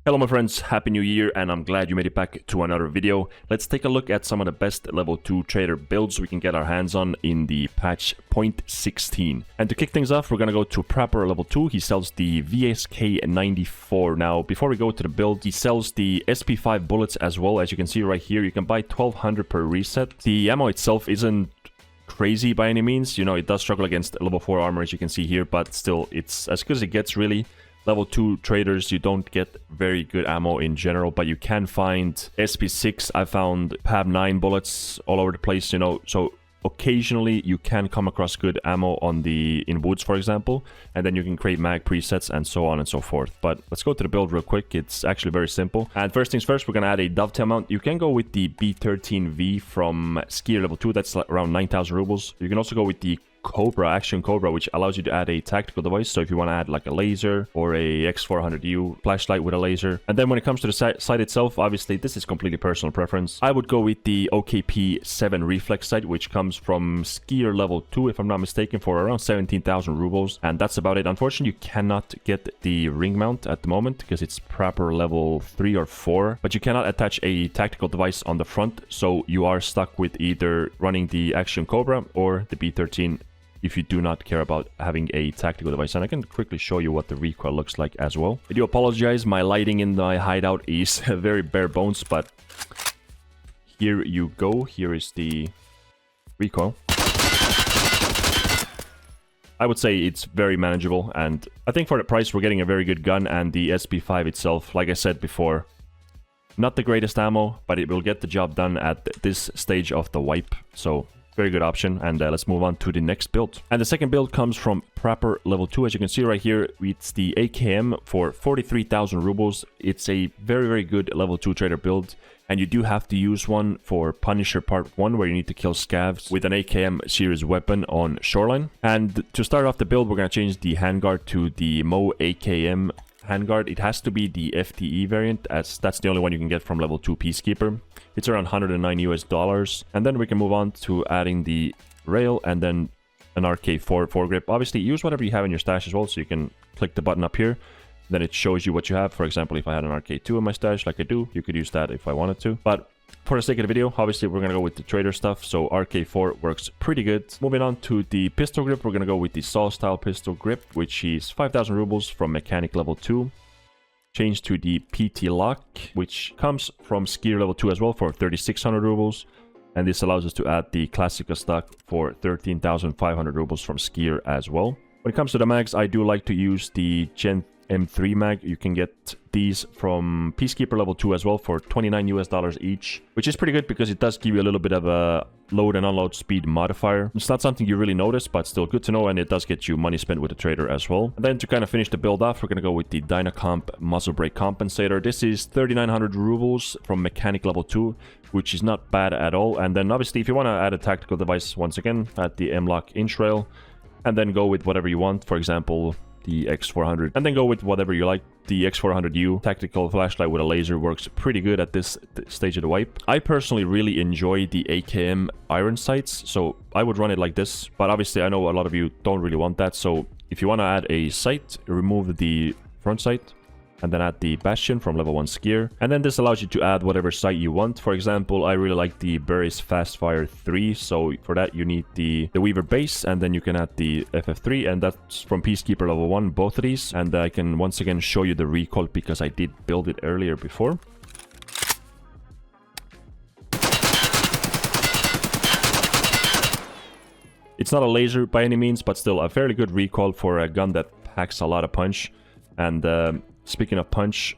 Hello my friends, happy new year, and I'm glad you made it back to another video. Let's take a look at some of the best level 2 trader builds we can get our hands on in the patch 0.16. And to kick things off, we're gonna go to Prapor LL2. He sells the VSK94. Now, before we go to the build, he sells the SP5 bullets as well. As you can see right here, you can buy 1200 per reset. The ammo itself isn't crazy by any means. You know, it does struggle against level 4 armor, as you can see here, but still, it's as good as it gets, really. Level 2 traders, you don't get very good ammo in general, but you can find SP6. I found PAB9 bullets all over the place, you know, so occasionally you can come across good ammo in woods, for example, and then you can create mag presets and so on and so forth. But let's go to the build real quick. It's actually very simple. And first things first, we're gonna add a dovetail mount. You can go with the B13V from Skier level 2. That's around 9,000 rubles. You can also go with the Cobra, Action Cobra, which allows you to add a tactical device. So if you want to add like a laser or a X400U flashlight with a laser. And then when it comes to the sight itself, obviously this is completely personal preference. I would go with the OKP7 reflex sight, which comes from Skier level 2, if I'm not mistaken, for around 17,000 rubles. And that's about it. Unfortunately, you cannot get the ring mount at the moment because it's proper level 3 or 4. But you cannot attach a tactical device on the front. So you are stuck with either running the Action Cobra or the B13 if you do not care about having a tactical device. And I can quickly show you what the recoil looks like as well. I do apologize, my lighting in my hideout is very bare bones, but here you go. Here is the recoil. I would say it's very manageable, and I think for the price we're getting a very good gun. And the SP5 itself, like I said before, not the greatest ammo, but it will get the job done at this stage of the wipe. So very good option. And let's move on to the next build. And the second build comes from Prapor level 2. As you can see right here, it's the AKM for 43,000 rubles. It's a very, very good level 2 trader build. And you do have to use one for Punisher Part 1, where you need to kill scavs with an AKM series weapon on Shoreline. And to start off the build, we're going to change the handguard to the Mo AKM handguard. It has to be the FTE variant, as that's the only one you can get from level 2 Peacekeeper. It's around $109 US. And then we can move on to adding the rail and then an RK4 foregrip. Obviously, use whatever you have in your stash as well, so you can click the button up here. Then it shows you what you have. For example, if I had an RK2 in my stash, like I do, you could use that if I wanted to. But for the sake of the video, obviously, we're going to go with the trader stuff, so RK4 works pretty good. Moving on to the pistol grip, we're going to go with the Saw style pistol grip, which is 5,000 rubles from Mechanic level 2. Change to the PT lock, which comes from Skier level 2 as well for 3,600 rubles. And this allows us to add the Classica stock for 13,500 rubles from Skier as well. When it comes to the mags, I do like to use the Gen M3 mag. You can get these from Peacekeeper level 2 as well for $29 US each, which is pretty good because it does give you a little bit of a load and unload speed modifier. It's not something you really notice, but still good to know, and it does get you money spent with the trader as well. And then to kind of finish the build off, we're going to go with the Dynacomp muzzle brake compensator. This is 3,900 rubles from Mechanic level 2, which is not bad at all. And then obviously, if you want to add a tactical device, once again, add the M-Lock inch rail, and then go with whatever you want. For example, the X400, and then go with whatever you like. The X400U tactical flashlight with a laser works pretty good at this stage of the wipe. I personally really enjoy the AKM iron sights, so I would run it like this, but obviously I know a lot of you don't really want that. So if you want to add a sight, remove the front sight and then add the Bastion from level 1 Skier. And then this allows you to add whatever sight you want. For example, I really like the Burris Fastfire 3, so for that you need the Weaver base, and then you can add the FF3, and that's from Peacekeeper level 1, both of these. And I can once again show you the recoil because I did build it earlier before. It's not a laser by any means, but still a fairly good recoil for a gun that packs a lot of punch. And speaking of punch,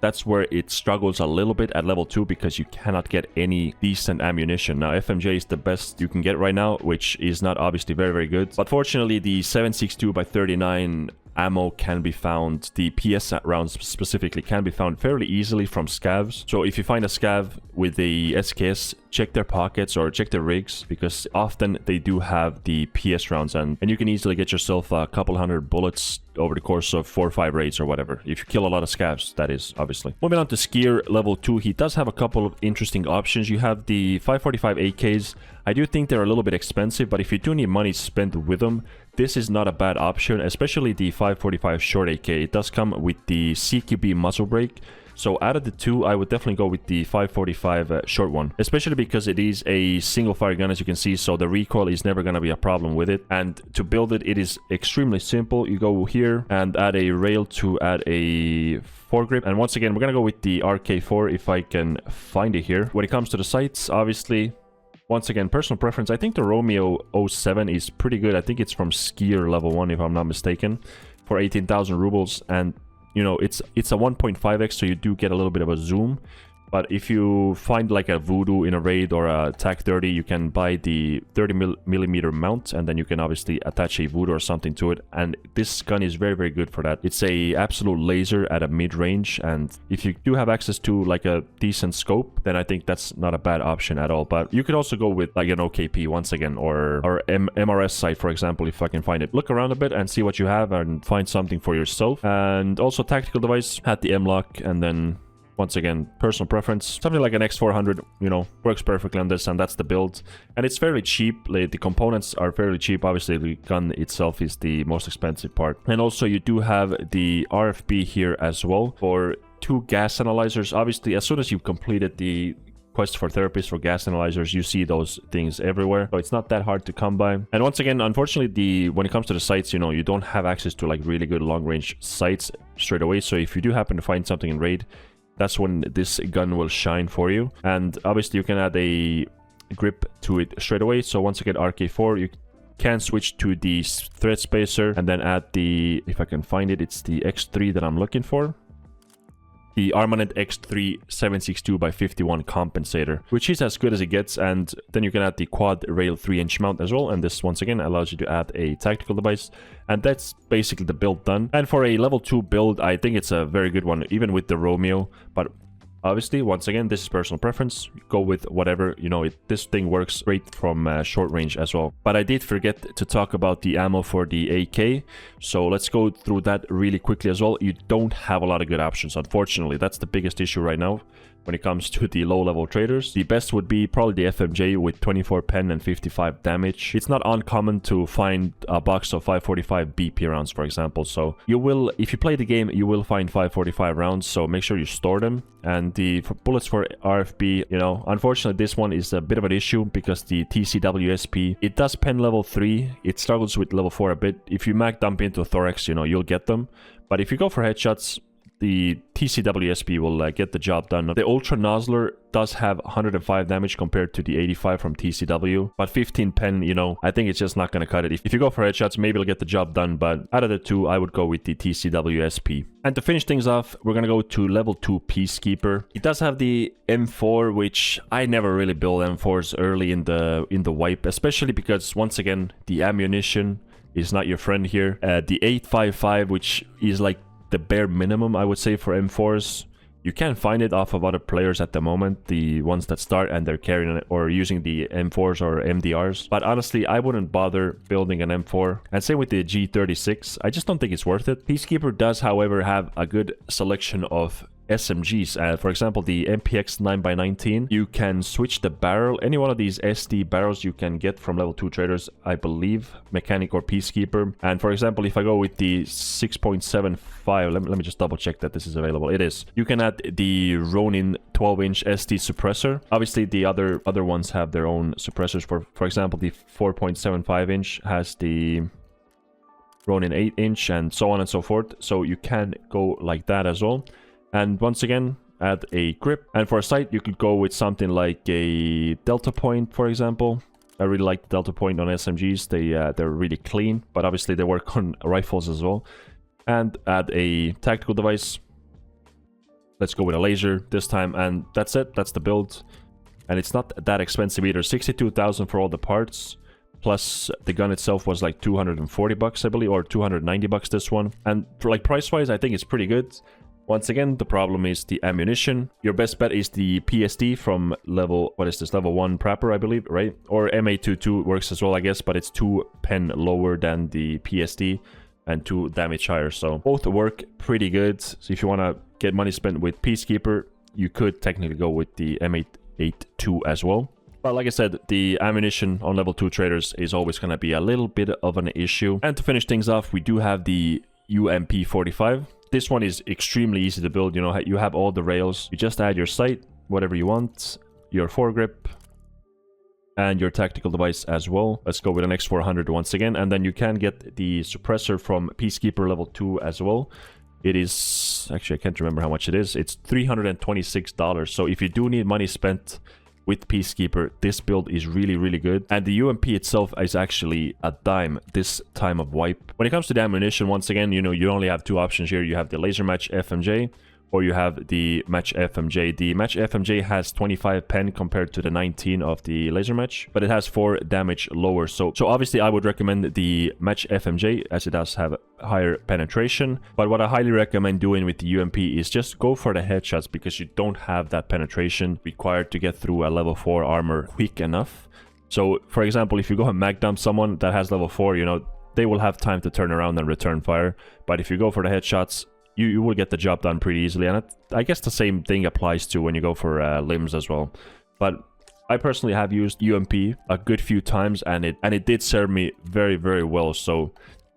that's where it struggles a little bit at level 2 because you cannot get any decent ammunition. Now, FMJ is the best you can get right now, which is not obviously very, very good. But fortunately, the 7.62x39 ammo can be found, the PS rounds specifically can be found fairly easily from scavs. So if you find a scav with the SKS, check their pockets or check their rigs, because often they do have the PS rounds, and you can easily get yourself a couple hundred bullets over the course of 4 or 5 raids or whatever, if you kill a lot of scavs, that is, obviously. Moving on to Skier level 2, he does have a couple of interesting options. You have the 545 AKs. I do think they're a little bit expensive, but if you do need money spent with them, this is not a bad option, especially the 545 short AK. It does come with the CQB muzzle brake. So out of the two, I would definitely go with the 545 short one, especially because it is a single fire gun, as you can see, so the recoil is never going to be a problem with it. And to build it, it is extremely simple. You go here and add a rail to add a foregrip. And once again, we're going to go with the RK4 if I can find it here. When it comes to the sights, obviously, once again, personal preference. I think the Romeo 07 is pretty good. I think it's from Skier level 1, if I'm not mistaken, for 18,000 rubles. And you know, it's a 1.5x, so you do get a little bit of a zoom. But if you find like a Voodoo in a raid or a TAC 30, you can buy the 30mm mount, and then you can obviously attach a Voodoo or something to it. And this gun is very, very good for that. It's a absolute laser at a mid-range, and if you do have access to like a decent scope, then I think that's not a bad option at all. But you could also go with like an OKP once again, or MRS sight, for example, if I can find it. Look around a bit and see what you have and find something for yourself. And also tactical device, had the M-Lock, and then once again, personal preference, something like an X400, you know, works perfectly on this, and that's the build. And it's fairly cheap. Like, the components are fairly cheap. Obviously, the gun itself is the most expensive part. And also, you do have the RFB here as well for 2 gas analyzers. Obviously, as soon as you've completed the quest for therapists for gas analyzers, you see those things everywhere, so it's not that hard to come by. And once again, unfortunately, when it comes to the sights, you know, you don't have access to like really good long-range sights straight away. So if you do happen to find something in raid, that's when this gun will shine for you. And obviously you can add a grip to it straight away. So once again, RK4, you can switch to the thread spacer and then add the, if I can find it, it's the X3 that I'm looking for. The Armament X3 762x51 compensator, which is as good as it gets. And then you can add the quad rail 3-inch mount as well, and this once again allows you to add a tactical device. And that's basically the build done. And for a level 2 build, I think it's a very good one, even with the Romeo. But obviously, once again, this is personal preference. Go with whatever, you know, this thing works great from short range as well. But I did forget to talk about the ammo for the AK. So let's go through that really quickly as well. You don't have a lot of good options, unfortunately. That's the biggest issue right now when it comes to the low-level traders. The best would be probably the FMJ with 24 pen and 55 damage. It's not uncommon to find a box of 545 BP rounds, for example. So you will, if you play the game, you will find 545 rounds, so make sure you store them. And the bullets for RFB, you know, unfortunately this one is a bit of an issue because the TCW SP, it does pen level 3. It struggles with level 4 a bit. If you mag dump into a thorax, you know, you'll get them. But if you go for headshots, the TCW SP will get the job done. The Ultra Nozzler does have 105 damage compared to the 85 from TCW, but 15 pen, you know, I think it's just not going to cut it. If you go for headshots, maybe it'll get the job done, but out of the two, I would go with the TCW SP. And to finish things off, we're going to go to level 2 Peacekeeper. It does have the M4, which I never really build M4s early in the wipe, especially because, once again, the ammunition is not your friend here. The 855, which is like the bare minimum, I would say, for M4s. You can find it off of other players at the moment, the ones that start and they're carrying it or using the M4s or MDRs. But honestly, I wouldn't bother building an M4. And same with the G36. I just don't think it's worth it. Peacekeeper does, however, have a good selection of SMGs. For example, the MPX 9x19, you can switch the barrel. Any one of these SD barrels you can get from level 2 traders, I believe, Mechanic or Peacekeeper. And for example, if I go with the 6.75, let me just double check that this is available. It is. You can add the Ronin 12-inch SD suppressor. Obviously, the other ones have their own suppressors. For example, the 4.75-inch has the Ronin 8-inch and so on and so forth. So you can go like that as well. And once again, add a grip. And for a sight, you could go with something like a Delta Point, for example. I really like the Delta Point on SMGs. They're really clean, but obviously they work on rifles as well. And add a tactical device. Let's go with a laser this time, and that's it. That's the build. And it's not that expensive either. 62,000 for all the parts. Plus the gun itself was like 240 bucks, I believe, or 290 bucks this one. And for like price-wise, I think it's pretty good. Once again, the problem is the ammunition. Your best bet is the PSD from level, what is this, level 1 Prapor, I believe, right? Or M822 works as well, I guess, but it's 2 pen lower than the PSD and 2 damage higher. So both work pretty good. So if you want to get money spent with Peacekeeper, you could technically go with the M882 as well. But like I said, the ammunition on level 2 traders is always going to be a little bit of an issue. And to finish things off, we do have the UMP45. This one is extremely easy to build. You know, you have all the rails. You just add your sight, whatever you want, your foregrip, and your tactical device as well. Let's go with an X400 once again. And then you can get the suppressor from Peacekeeper level 2 as well. It is... Actually, I can't remember how much it is. It's $326. So if you do need money spent with Peacekeeper, this build is really, really good. And the UMP itself is actually a dime this time of wipe. When it comes to the ammunition, once again, you know, you only have two options here. You have the laser match FMJ, or you have the match FMJ. The match FMJ has 25 pen compared to the 19 of the laser match, but it has 4 damage lower. So obviously I would recommend the match FMJ as it does have higher penetration. But what I highly recommend doing with the UMP is just go for the headshots, because you don't have that penetration required to get through a level 4 armor quick enough. So for example, if you go and mag dump someone that has level 4, you know, they will have time to turn around and return fire. But if you go for the headshots, you will get the job done pretty easily. And I guess the same thing applies to when you go for limbs as well. But I personally have used UMP a good few times, and it did serve me very, very well. So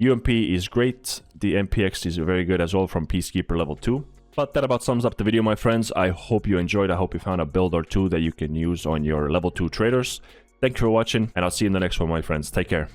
UMP is great. The MPX is very good as well from Peacekeeper level 2. But that about sums up the video, my friends. I hope you enjoyed. I hope you found a build or two that you can use on your level 2 traders. Thank you for watching, and I'll see you in the next one, my friends. Take care.